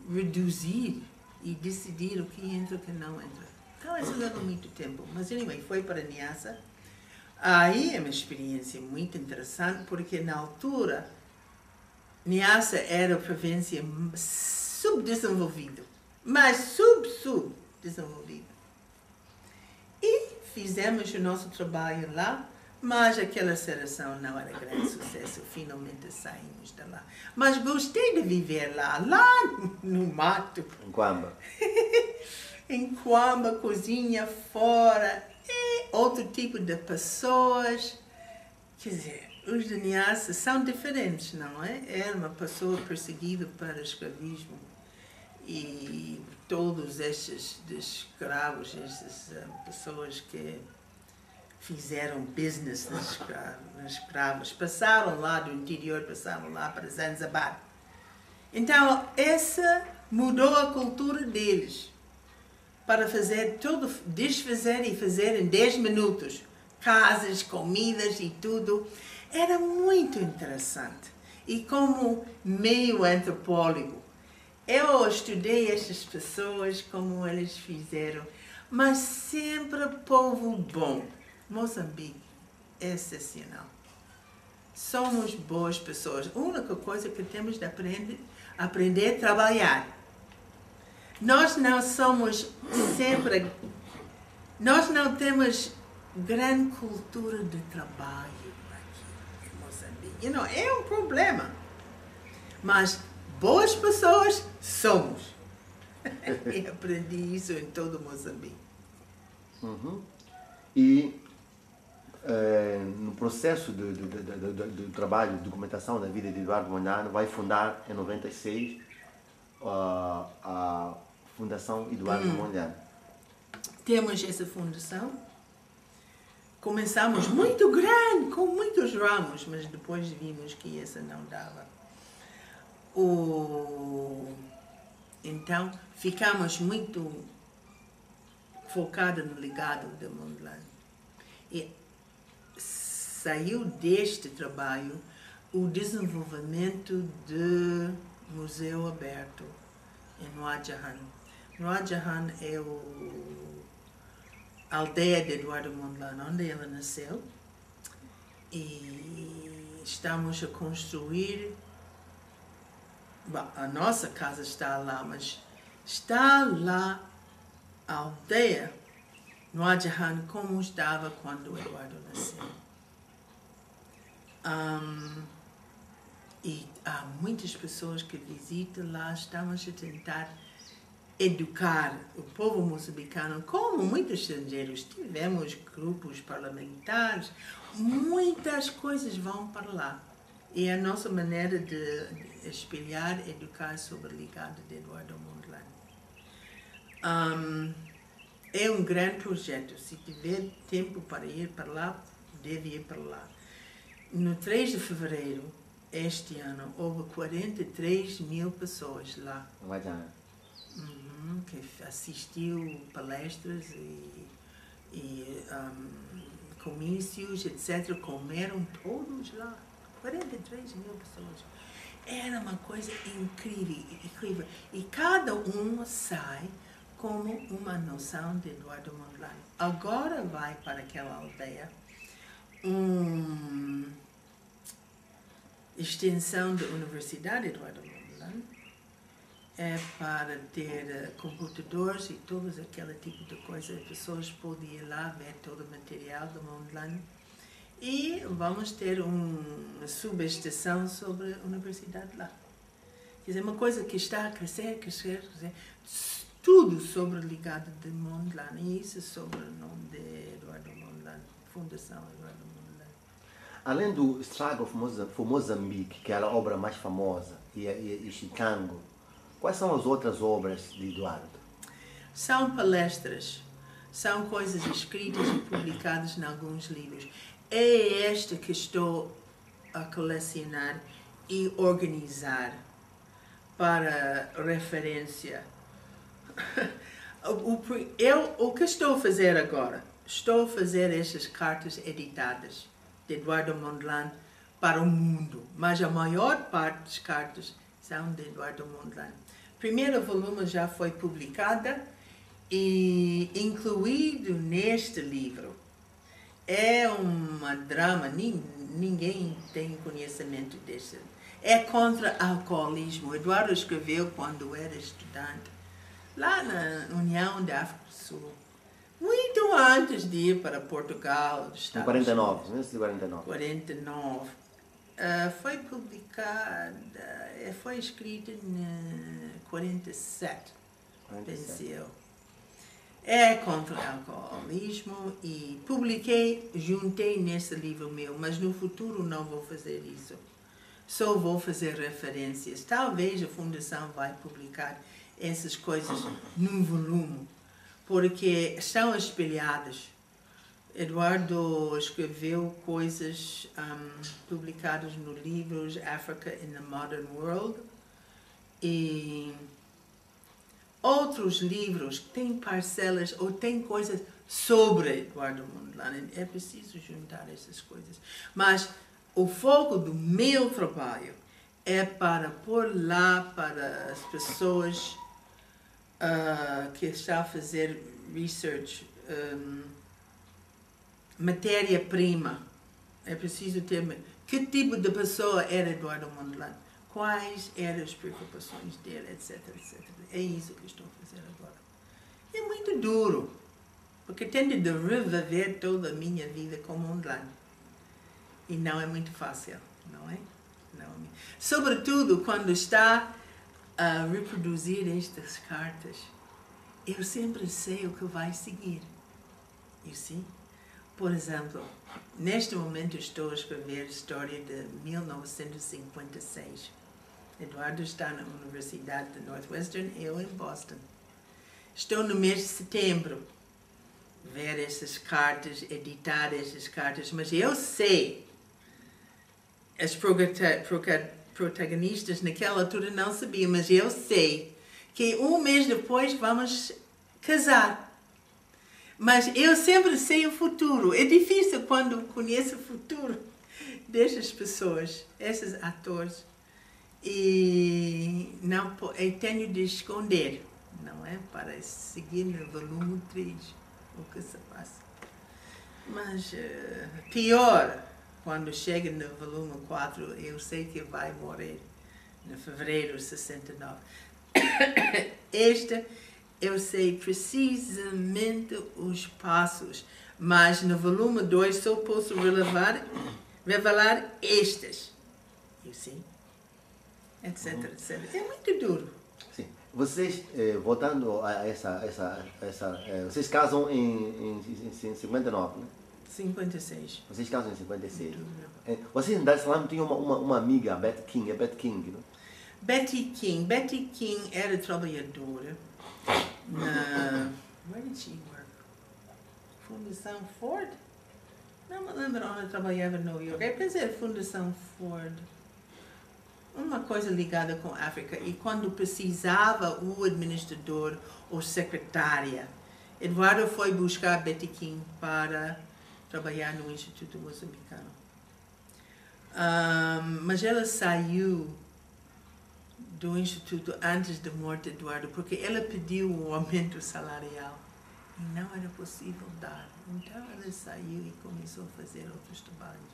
Speaker 2: reduzir e decidir o que entra e o que não entra. Então isso leva muito tempo, mas anyway, foi para a Niassa. Aí é uma experiência muito interessante, porque na altura Niassa era a província subdesenvolvida, mas subdesenvolvida. E fizemos o nosso trabalho lá, mas aquela seleção não era grande sucesso, finalmente saímos de lá. Mas gostei de viver lá no mato.
Speaker 1: Em Quamba.
Speaker 2: Em Quamba, cozinha fora, outro tipo de pessoas. Quer dizer, os de Niassa são diferentes, não é? Era uma pessoa perseguida para o escravismo e todos estes escravos, essas pessoas que fizeram business nas escravos, passaram lá do interior, passaram lá para Zanzibar. Então, essa mudou a cultura deles para fazer tudo, desfazer e fazer em 10 minutos. Casas, comidas e tudo. Era muito interessante. E como meio antropólogo, eu estudei essas pessoas, como eles fizeram, mas sempre povo bom. Moçambique é excepcional. Somos boas pessoas. A única coisa que temos de aprender a trabalhar. Nós não somos sempre... Nós não temos grande cultura de trabalho aqui em Moçambique. É um problema. Mas boas pessoas somos. E aprendi isso em todo Moçambique.
Speaker 1: E no processo do trabalho de documentação da vida de Eduardo Mondlane, vai fundar em 96 a Fundação Eduardo Mondlane.
Speaker 2: Temos essa fundação. Começamos muito grande, com muitos ramos, mas depois vimos que essa não dava. Então, ficamos muito focados no legado de Mondlane. E saiu deste trabalho o desenvolvimento do Museu Aberto em Nuadjahan. Nuadjahan é a aldeia de Eduardo Mondlane, onde ela nasceu. E estamos a construir. Bom, a nossa casa está lá, mas está lá a aldeia Nuadjahan como estava quando Eduardo nasceu. E há muitas pessoas que visitam lá. Estamos a tentar educar o povo moçambicano, como muitos estrangeiros. Tivemos grupos parlamentares, muitas coisas vão para lá. E a nossa maneira de espelhar, educar sobre o legado de Eduardo Mondlane. É um grande projeto. Se tiver tempo para ir para lá, deve ir para lá. No 3 de fevereiro, este ano, houve 43 mil pessoas lá. Que assistiu palestras e comícios, etc. Comeram todos lá. 43 mil pessoas. Era uma coisa incrível. E cada um sai como uma noção de Eduardo Mondlane. Agora vai para aquela aldeia extensão da Universidade Eduardo Mondlane, para ter computadores e todo aquele tipo de coisa. As pessoas podem ir lá ver todo o material do Mondlane. E vamos ter uma subestação sobre a universidade lá. Quer dizer, uma coisa que está a crescer. Tudo sobre o legado de Mondlane. E isso sobre o nome de Eduardo Mondlane, Fundação Eduardo Mondlane.
Speaker 1: Além do Struggle for Mozambique, que era a obra mais famosa, e Chicango, quais são as outras obras de Eduardo?
Speaker 2: São palestras, são coisas escritas e publicadas em alguns livros. É esta que estou a colecionar e organizar para referência. O que estou a fazer agora? Estou a fazer estas cartas editadas de Eduardo Mondlane para o mundo, mas a maior parte das cartas são de Eduardo Mondlane. O primeiro volume já foi publicado e incluído neste livro. É uma drama, ninguém tem conhecimento desse. É contra o alcoolismo. Eduardo escreveu quando era estudante, lá na União da África do Sul, muito antes de ir para Portugal.
Speaker 1: Em 49, 1949.
Speaker 2: 49. Foi publicada, foi escrita em 47, penso eu. É contra o alcoolismo e juntei nesse livro meu, mas no futuro não vou fazer isso. Só vou fazer referências. Talvez a Fundação vai publicar essas coisas num volume, porque estão espelhadas. Eduardo escreveu coisas publicadas no livro Africa in the Modern World e outros livros que têm parcelas ou têm coisas sobre Eduardo Mondlane. É preciso juntar essas coisas. Mas o foco do meu trabalho é para pôr lá para as pessoas que estão a fazer research, matéria-prima. É preciso ter que tipo de pessoa era Eduardo Mondlane, quais eram as preocupações dele, etc, etc. É isso que estou a fazer agora. É muito duro, porque tenho de reviver toda a minha vida com Mondlane. E não é muito fácil, não é? Naomi. Sobretudo quando está a reproduzir estas cartas, eu sempre sei o que vai seguir. You see? Por exemplo, neste momento estou a escrever a história de 1956. Eduardo está na Universidade de Northwestern, eu em Boston. Estou no mês de setembro ver essas cartas, editar essas cartas, mas eu sei, as protagonistas naquela altura não sabiam, mas eu sei que um mês depois vamos casar. Mas eu sempre sei o futuro. É difícil quando conheço o futuro dessas pessoas, esses atores. E não, eu tenho de esconder, não é? Para seguir no volume 3 o que se passa. Mas pior, quando chega no volume 4, eu sei que vai morrer em fevereiro de 69. Esta, eu sei precisamente os passos, mas no volume 2 só posso revelar estas. You see? Etc, etc. É muito duro.
Speaker 1: Sim. Vocês, voltando a vocês casam em 59, né?
Speaker 2: 56.
Speaker 1: Vocês casam em 56. Vocês em Dar es Salaam tinham uma amiga, a Betty King, não?
Speaker 2: Betty King era trabalhadora na... Where did she work? Fundação Ford? Não me lembro onde trabalhava em New York. Eu pensei Fundação Ford. Uma coisa ligada com a África. E quando precisava o administrador ou secretária, Eduardo foi buscar Betty King para trabalhar no Instituto Moçambicano. Mas ela saiu do Instituto antes da morte de Eduardo, porque ela pediu um aumento salarial e não era possível dar. Então ela saiu e começou a fazer outros trabalhos.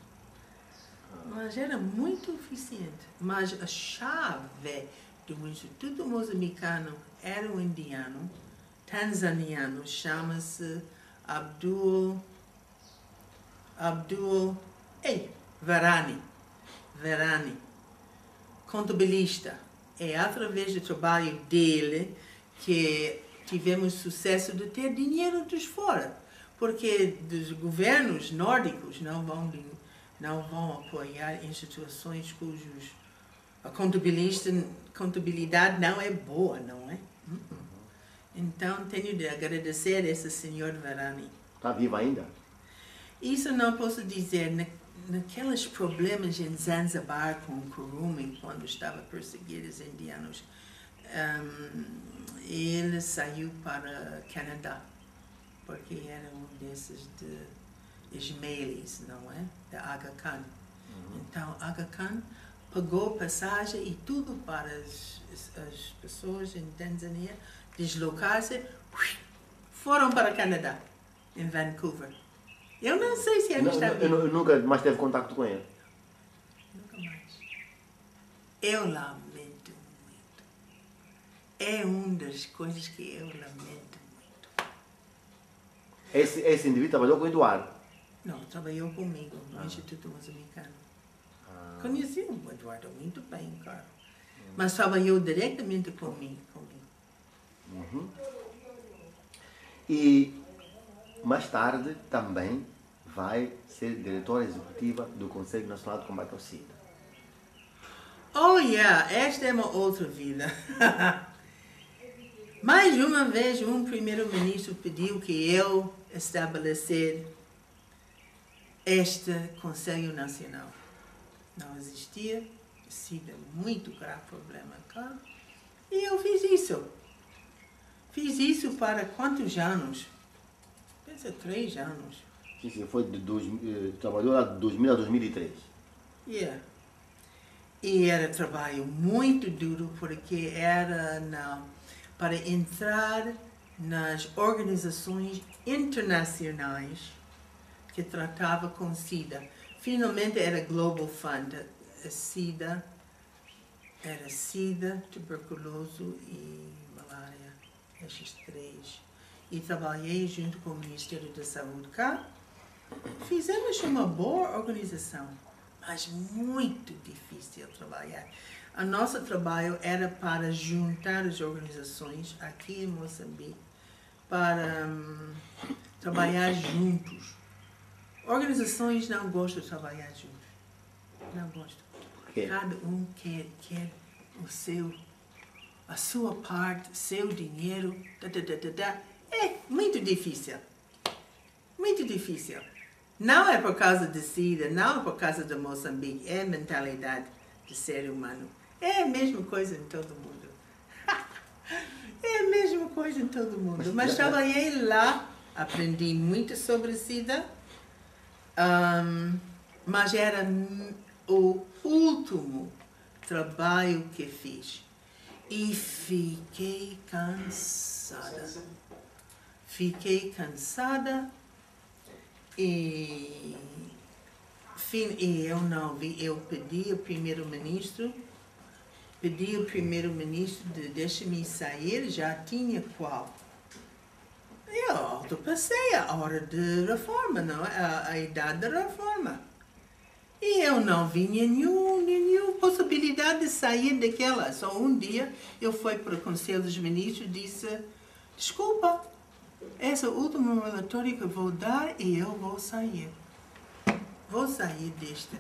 Speaker 2: Mas era muito eficiente. Mas a chave do Instituto Moçambicano era um indiano, tanzaniano, chama-se Abdul Varani, contabilista. É através do trabalho dele que tivemos sucesso de ter dinheiro dos fora, porque dos governos nórdicos não vão apoiar instituições cujos a contabilidade não é boa, não é? Então tenho de agradecer a esse senhor Varani.
Speaker 1: Está vivo ainda?
Speaker 2: Isso não posso dizer. Naqueles problemas em Zanzibar com o Kurumi, quando estava a perseguir os indianos, ele saiu para o Canadá, porque era um desses de Ismailis, não é? Da Aga Khan. Então, Aga Khan pagou passagem e tudo para as pessoas em Tanzânia deslocar-se, foram para o Canadá, em Vancouver. Eu não sei se ainda está vivo.
Speaker 1: Eu nunca mais teve contato com ele?
Speaker 2: Nunca mais. Eu lamento muito. É uma das coisas que eu lamento muito.
Speaker 1: Esse indivíduo trabalhou com o Eduardo?
Speaker 2: Não, trabalhou comigo no Instituto Moçambicano. Conheci o Eduardo muito bem, claro. Mas trabalhou diretamente comigo.
Speaker 1: E mais tarde também vai ser diretora executiva do Conselho Nacional de Combate ao SIDA.
Speaker 2: Oh, yeah, esta é uma outra vida. Mais uma vez, um primeiro-ministro pediu que eu estabelecer este Conselho Nacional. Não existia, SIDA, muito grave problema, claro. E eu fiz isso. Fiz isso para quantos anos? Pensa 3 anos.
Speaker 1: Sim, foi trabalhou lá de 2000 a 2003.
Speaker 2: Yeah. E era trabalho muito duro, porque era para entrar nas organizações internacionais que tratavam com SIDA. Finalmente era Global Fund. A SIDA era SIDA, tuberculose e malária. Esses 3. E trabalhei junto com o Ministério da Saúde cá. Fizemos uma boa organização, mas muito difícil trabalhar. O nosso trabalho era para juntar as organizações aqui em Moçambique para trabalhar juntos. Organizações não gostam de trabalhar juntos. Não gostam.
Speaker 1: Por quê?
Speaker 2: Cada um quer a sua parte, seu dinheiro. É muito difícil. Muito difícil. Não é por causa de SIDA, não é por causa de Moçambique, é a mentalidade do ser humano. É a mesma coisa em todo mundo. É a mesma coisa em todo mundo. Mas trabalhei lá, aprendi muito sobre SIDA, mas era o último trabalho que fiz. E fiquei cansada. Fiquei cansada e eu não vi. Eu pedi ao primeiro-ministro de deixe-me sair, já tinha qual? Eu ultrapassei a hora de reforma, não é? A idade da reforma. E eu não vi nenhuma possibilidade de sair daquela. Só um dia eu fui para o Conselho dos Ministros e disse, desculpa, essa última relatória que eu vou dar e eu vou sair. Vou sair desta.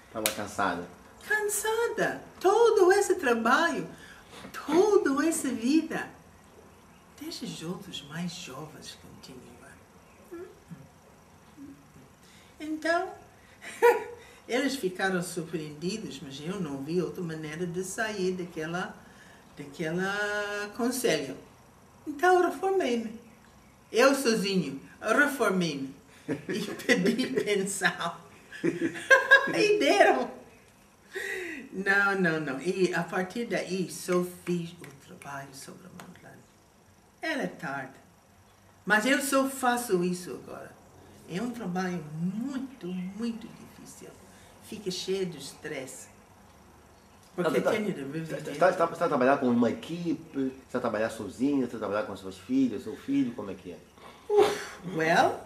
Speaker 1: Estava cansada.
Speaker 2: Cansada. Todo esse trabalho, toda essa vida. Deixa os outros mais jovens continuar. Então, eles ficaram surpreendidos, mas eu não vi outra maneira de sair daquela conselho. Então, reformei-me. Eu sozinho, reformei-me. E pedi pensão. E deram. Não. E a partir daí, só fiz o trabalho sobre a Montland. Era tarde. Mas eu só faço isso agora. É um trabalho muito difícil. Fica cheio de estresse. Porque tenho de viver.
Speaker 1: Você está a trabalhar com uma equipe? Você está a trabalhar sozinha? Você está a trabalhar com seus filhos, seu filho? Como é que é?
Speaker 2: Well,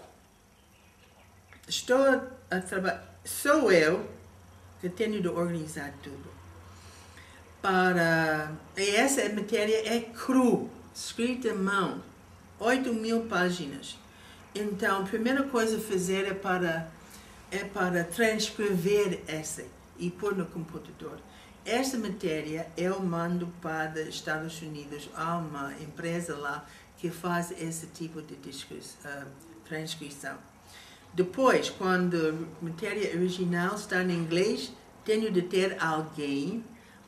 Speaker 2: estou a trabalhar. Sou eu que tenho de organizar tudo. E essa matéria é cru, escrita à mão, 8.000 páginas. Então, a primeira coisa a fazer é para transcrever essa e pôr no computador. Esta matéria eu mando para Estados Unidos. Há uma empresa lá que faz esse tipo de transcrição. Depois, quando a matéria original está em inglês, tenho de ter alguém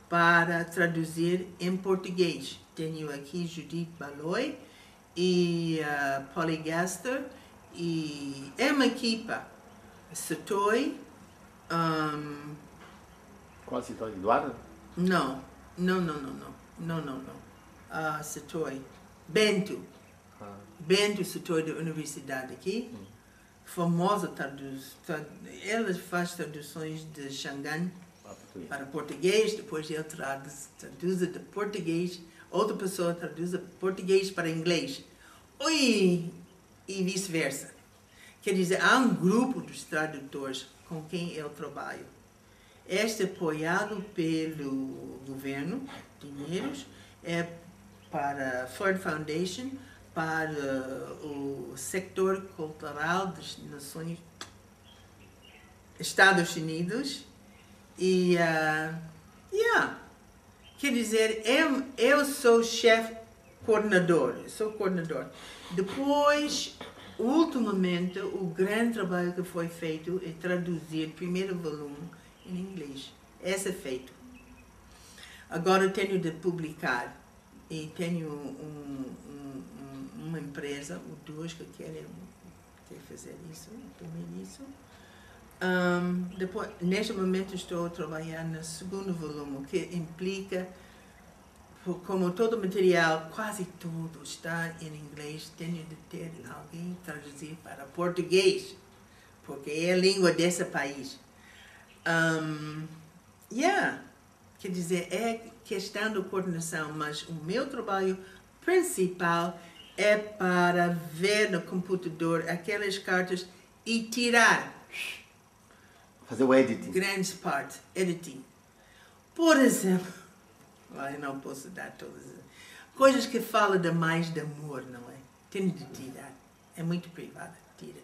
Speaker 2: para traduzir em português. Tenho aqui Judith Baloi e Polly Gaster e é uma equipa. Satoi.
Speaker 1: Qual Satoi? Eduardo?
Speaker 2: Não. Satoi. Bento. Bento Satoi da universidade aqui. Famosa ela faz traduções de Xangan para português, depois ele traduz de português, outra pessoa traduz de português para inglês. E vice-versa. Quer dizer, há um grupo dos tradutores com quem eu trabalho. Este é apoiado pelo governo, dinheiros, é para a Ford Foundation, para o setor cultural das nações Estados Unidos e quer dizer, eu sou coordenador. Depois, ultimamente, o grande trabalho que foi feito é traduzir o primeiro volume em inglês. Esse é feito. Agora tenho de publicar e tenho uma empresa, ou duas que querem fazer isso, também isso. Depois, neste momento estou a trabalhar no segundo volume, que implica, como todo o material, quase tudo está em inglês, tenho de ter alguém traduzir para português, porque é a língua desse país. Quer dizer, é questão de coordenação, mas o meu trabalho principal é para ver no computador aquelas cartas e tirar
Speaker 1: Fazer o editing.
Speaker 2: Grandes partes, editing. Por exemplo, eu não posso dar todas as coisas que falam mais de amor, não é? Tenho de tirar. É muito privada, tira.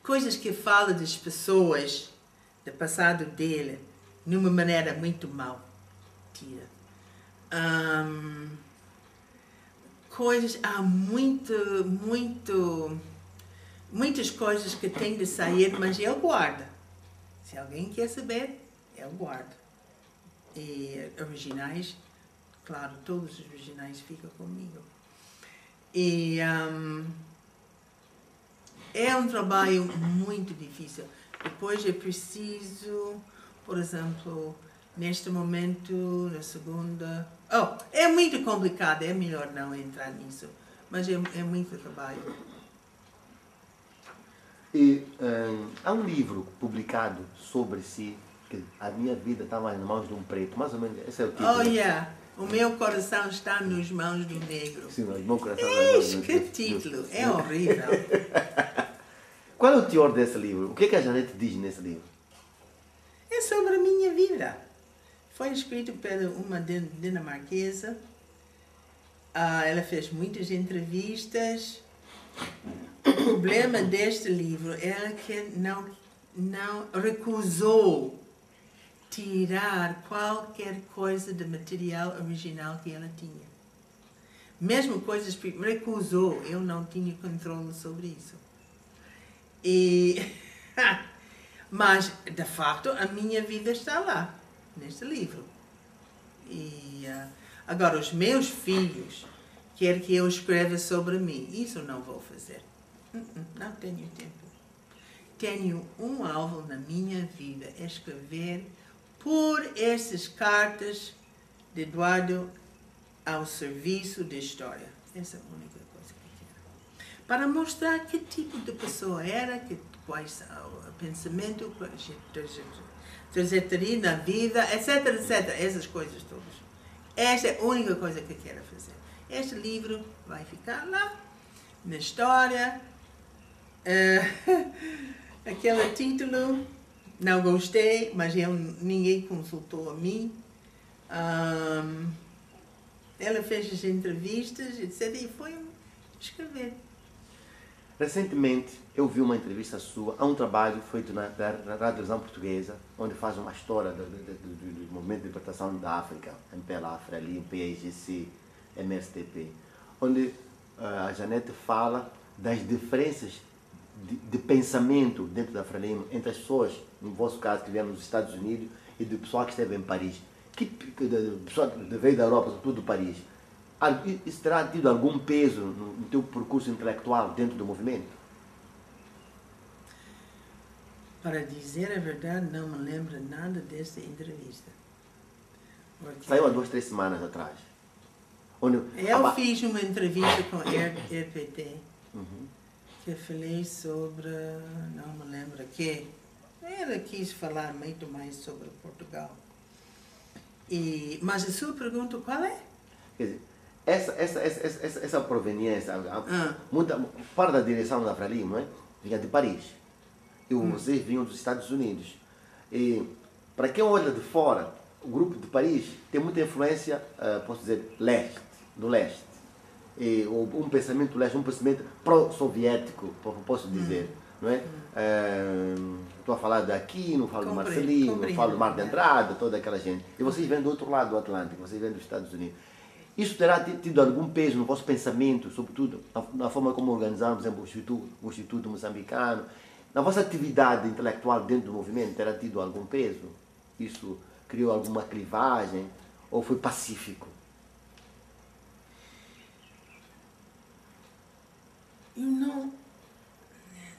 Speaker 2: Coisas que falam das pessoas, do passado dele, de uma maneira muito mal, tira. Coisas, há muitas coisas que têm de sair, mas ele guarda. Se alguém quer saber, ele guarda. E originais, claro, todos os originais ficam comigo. E é um trabalho muito difícil. Depois é preciso, por exemplo, neste momento, na segunda... é muito complicado, é melhor não entrar nisso. Mas é muito trabalho.
Speaker 1: E há um livro publicado sobre si, que a minha vida estava nas mãos de um preto, mais ou menos, esse é o título.
Speaker 2: Oh, yeah. O meu coração está nas mãos do negro.
Speaker 1: Sim, mas o meu coração está nas mãos do
Speaker 2: Que título! É horrível.
Speaker 1: Qual é o teor desse livro? O que é que a Janete diz nesse livro?
Speaker 2: É sobre a minha vida. Foi escrito por uma dinamarquesa. Ela fez muitas entrevistas. O problema deste livro era que não recusou tirar qualquer coisa do material original que ela tinha. Mesmo coisas recusou, eu não tinha controle sobre isso. Mas, de facto, a minha vida está lá, neste livro. Agora, os meus filhos querem que eu escreva sobre mim. Isso não vou fazer. Não tenho tempo. Tenho um alvo na minha vida, é escrever por essas cartas de Eduardo ao serviço da história. Essa é a única coisa que quero. Para mostrar que tipo de pessoa era, quais são o pensamento, trajetória na vida, etc, etc. Essas coisas todas. Essa é a única coisa que quero fazer. Este livro vai ficar lá, na história. Aquele título, não gostei, mas ninguém consultou a mim. Ela fez as entrevistas, etc. E foi escrever.
Speaker 1: Recentemente, eu vi uma entrevista sua a um trabalho feito na Radiozão Portuguesa, onde faz uma história do movimento de libertação da África, MPLA, ali, PAIGC, MSTP, onde a Janete fala das diferenças de pensamento dentro da Frelimo entre as pessoas, no vosso caso, que vieram nos Estados Unidos, e do pessoal que esteve em Paris, pessoal que veio da Europa, sobretudo do Paris. Isso terá tido algum peso no teu percurso intelectual dentro do movimento?
Speaker 2: Para dizer a verdade, não me lembro nada dessa entrevista.
Speaker 1: Saiu há 2, 3 semanas atrás.
Speaker 2: Eu fiz uma entrevista com a RPT, que eu falei sobre, não me lembro que, ela quis falar muito mais sobre Portugal. Mas a sua pergunta qual é?
Speaker 1: Quer dizer, essa proveniência, parte da direção da Frelimo, não é? Vinha de Paris. E vocês vinham dos Estados Unidos. E para quem olha de fora, o grupo de Paris tem muita influência, posso dizer, do leste. E um pensamento leste, um pensamento pró-soviético, posso dizer. Não é? Estou a falar daqui, não falo do Marcelino, não falo do Mar de Andrade, toda aquela gente. E vocês vêm do outro lado do Atlântico, vocês vêm dos Estados Unidos. Isso terá tido algum peso no vosso pensamento, sobretudo na forma como organizamos, por exemplo, o Instituto Moçambicano, na vossa atividade intelectual dentro do movimento, terá tido algum peso? Isso criou alguma clivagem ou foi pacífico?
Speaker 2: Eu não...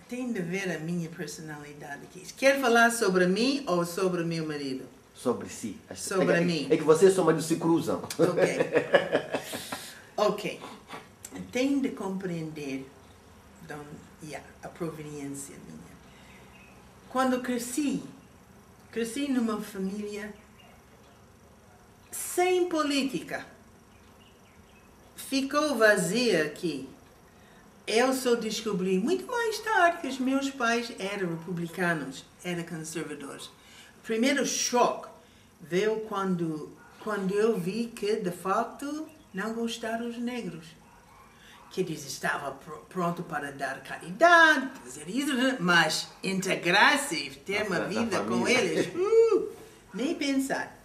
Speaker 2: Tem de ver a minha personalidade aqui. Quer falar sobre mim ou sobre meu marido?
Speaker 1: Sobre si.
Speaker 2: Sobre mim.
Speaker 1: É que você e seu marido se cruzam.
Speaker 2: Ok. Tem de compreender a proveniência minha. Quando cresci numa família sem política. Ficou vazia aqui. eu só descobri muito mais tarde que os meus pais eram republicanos, eram conservadores. O primeiro choque veio quando eu vi que, de fato, não gostaram dos negros. Que eles estavam prontos para dar caridade, fazer isso, mas integrar-se, ter uma vida com eles, nem pensar.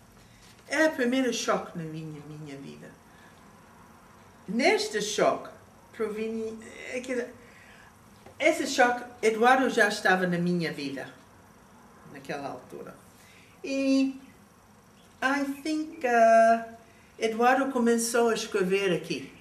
Speaker 2: É o primeiro choque na minha vida. Neste choque, esse choque, Eduardo já estava na minha vida, naquela altura. E I think Eduardo começou a escrever aqui.